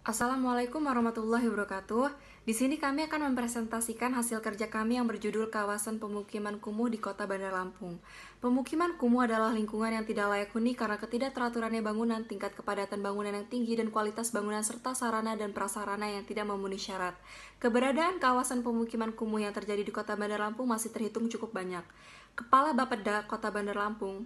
Assalamualaikum warahmatullahi wabarakatuh. Di sini kami akan mempresentasikan hasil kerja kami yang berjudul Kawasan Pemukiman Kumuh di Kota Bandar Lampung. Pemukiman kumuh adalah lingkungan yang tidak layak huni karena ketidakteraturannya bangunan, tingkat kepadatan bangunan yang tinggi, dan kualitas bangunan serta sarana dan prasarana yang tidak memenuhi syarat. Keberadaan kawasan pemukiman kumuh yang terjadi di Kota Bandar Lampung masih terhitung cukup banyak. Kepala Bapeda Kota Bandar Lampung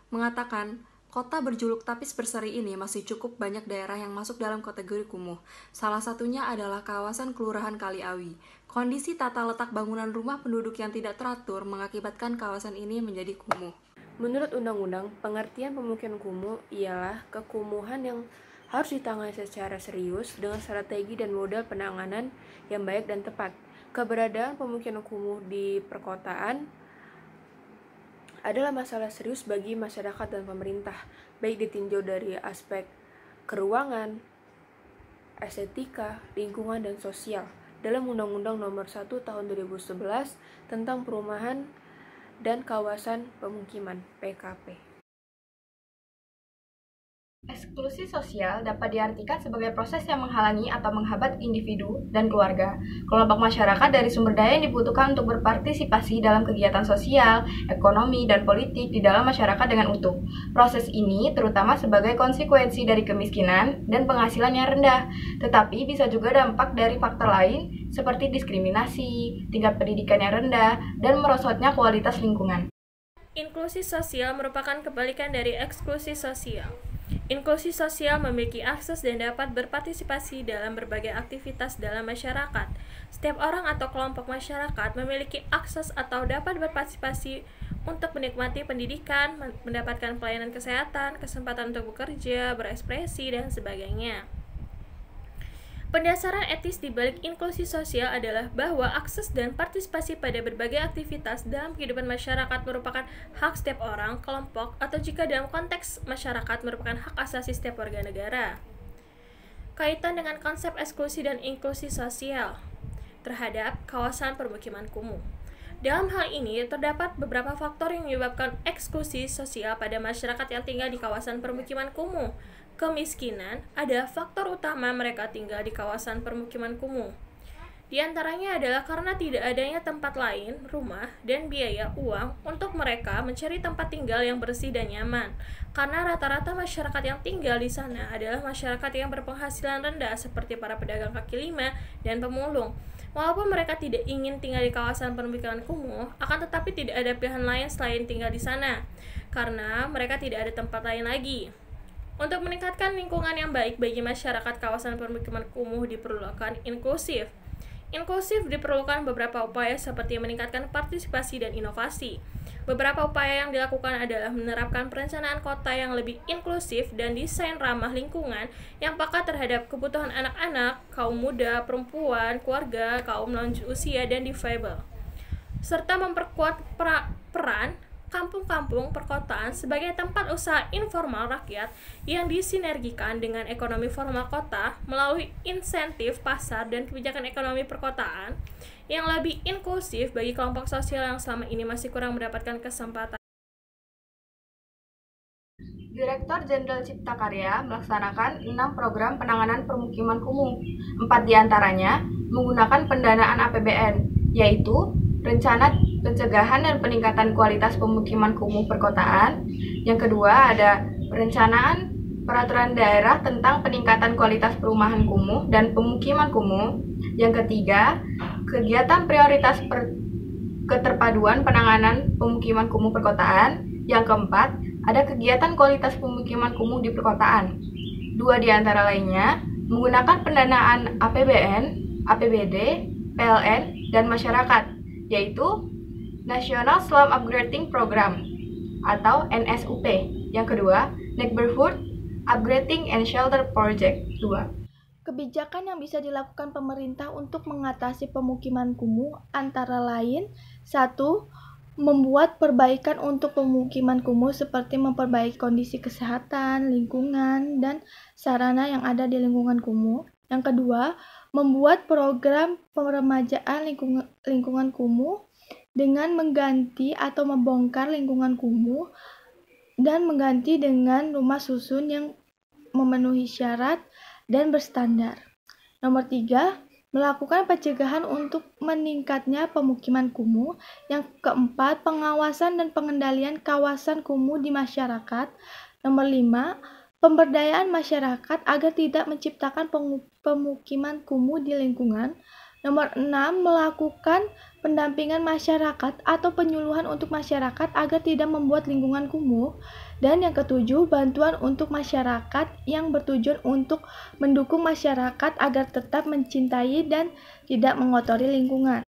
mengatakan, kota berjuluk Tapis Berseri ini masih cukup banyak daerah yang masuk dalam kategori kumuh. Salah satunya adalah kawasan Kelurahan Kaliawi. Kondisi tata letak bangunan rumah penduduk yang tidak teratur mengakibatkan kawasan ini menjadi kumuh. Menurut undang-undang, pengertian pemukiman kumuh ialah kekumuhan yang harus ditangani secara serius dengan strategi dan modal penanganan yang baik dan tepat. Keberadaan pemukiman kumuh di perkotaan adalah masalah serius bagi masyarakat dan pemerintah, baik ditinjau dari aspek keruangan, estetika, lingkungan, dan sosial. Dalam Undang-Undang Nomor 1 Tahun 2011 tentang Perumahan dan Kawasan Pemukiman (PKP). Eksklusi sosial dapat diartikan sebagai proses yang menghalangi atau menghambat individu dan keluarga, kelompok masyarakat dari sumber daya yang dibutuhkan untuk berpartisipasi dalam kegiatan sosial, ekonomi, dan politik di dalam masyarakat dengan utuh. Proses ini terutama sebagai konsekuensi dari kemiskinan dan penghasilan yang rendah, tetapi bisa juga dampak dari faktor lain seperti diskriminasi, tingkat pendidikan yang rendah, dan merosotnya kualitas lingkungan. Inklusi sosial merupakan kebalikan dari eksklusi sosial. Inklusi sosial memiliki akses dan dapat berpartisipasi dalam berbagai aktivitas dalam masyarakat. Setiap orang atau kelompok masyarakat memiliki akses atau dapat berpartisipasi untuk menikmati pendidikan, mendapatkan pelayanan kesehatan, kesempatan untuk bekerja, berekspresi, dan sebagainya. Pendasaran etis di balik inklusi sosial adalah bahwa akses dan partisipasi pada berbagai aktivitas dalam kehidupan masyarakat merupakan hak setiap orang, kelompok, atau jika dalam konteks masyarakat merupakan hak asasi setiap warga negara. Kaitan dengan konsep eksklusi dan inklusi sosial terhadap kawasan permukiman kumuh. Dalam hal ini, terdapat beberapa faktor yang menyebabkan eksklusi sosial pada masyarakat yang tinggal di kawasan permukiman kumuh. Kemiskinan adalah faktor utama mereka tinggal di kawasan permukiman kumuh. Di antaranya adalah karena tidak adanya tempat lain, rumah, dan biaya uang untuk mereka mencari tempat tinggal yang bersih dan nyaman. Karena rata-rata masyarakat yang tinggal di sana adalah masyarakat yang berpenghasilan rendah seperti para pedagang kaki lima dan pemulung. Walaupun mereka tidak ingin tinggal di kawasan permukiman kumuh, akan tetapi tidak ada pilihan lain selain tinggal di sana, karena mereka tidak ada tempat lain lagi. Untuk meningkatkan lingkungan yang baik bagi masyarakat kawasan permukiman kumuh diperlukan inklusif. Inklusif diperlukan beberapa upaya seperti meningkatkan partisipasi dan inovasi. Beberapa upaya yang dilakukan adalah menerapkan perencanaan kota yang lebih inklusif dan desain ramah lingkungan yang peka terhadap kebutuhan anak-anak, kaum muda, perempuan, keluarga, kaum lanjut usia, dan difabel, serta memperkuat peran kampung-kampung perkotaan sebagai tempat usaha informal rakyat yang disinergikan dengan ekonomi formal kota melalui insentif pasar dan kebijakan ekonomi perkotaan yang lebih inklusif bagi kelompok sosial yang selama ini masih kurang mendapatkan kesempatan. Direktur Jenderal Cipta Karya melaksanakan 6 program penanganan permukiman kumuh. 4 diantaranya menggunakan pendanaan APBN, yaitu Rencana Pencegahan dan Peningkatan Kualitas Pemukiman Kumuh Perkotaan. Yang kedua ada Perencanaan Peraturan Daerah tentang Peningkatan Kualitas Perumahan Kumuh dan Pemukiman Kumuh. Yang ketiga, Kegiatan Prioritas Keterpaduan Penanganan Pemukiman Kumuh Perkotaan. Yang keempat, ada kegiatan kualitas pemukiman kumuh di perkotaan. 2 di antara lainnya menggunakan pendanaan APBN, APBD, PLN, dan masyarakat, yaitu National Slum Upgrading Program atau NSUP. Yang kedua, Neighborhood Upgrading and Shelter Project 2. Kebijakan yang bisa dilakukan pemerintah untuk mengatasi pemukiman kumuh antara lain 1. Membuat perbaikan untuk pemukiman kumuh seperti memperbaiki kondisi kesehatan, lingkungan, dan sarana yang ada di lingkungan kumuh. Yang kedua, membuat program peremajaan lingkungan kumuh dengan mengganti atau membongkar lingkungan kumuh dan mengganti dengan rumah susun yang memenuhi syarat dan berstandar. Nomor 3, melakukan pencegahan untuk meningkatnya pemukiman kumuh. Yang keempat, pengawasan dan pengendalian kawasan kumuh di masyarakat. Nomor 5, pemberdayaan masyarakat agar tidak menciptakan pemukiman kumuh di lingkungan. Nomor 6, melakukan pendampingan masyarakat atau penyuluhan untuk masyarakat agar tidak membuat lingkungan kumuh. Dan yang ketujuh, bantuan untuk masyarakat yang bertujuan untuk mendukung masyarakat agar tetap mencintai dan tidak mengotori lingkungan.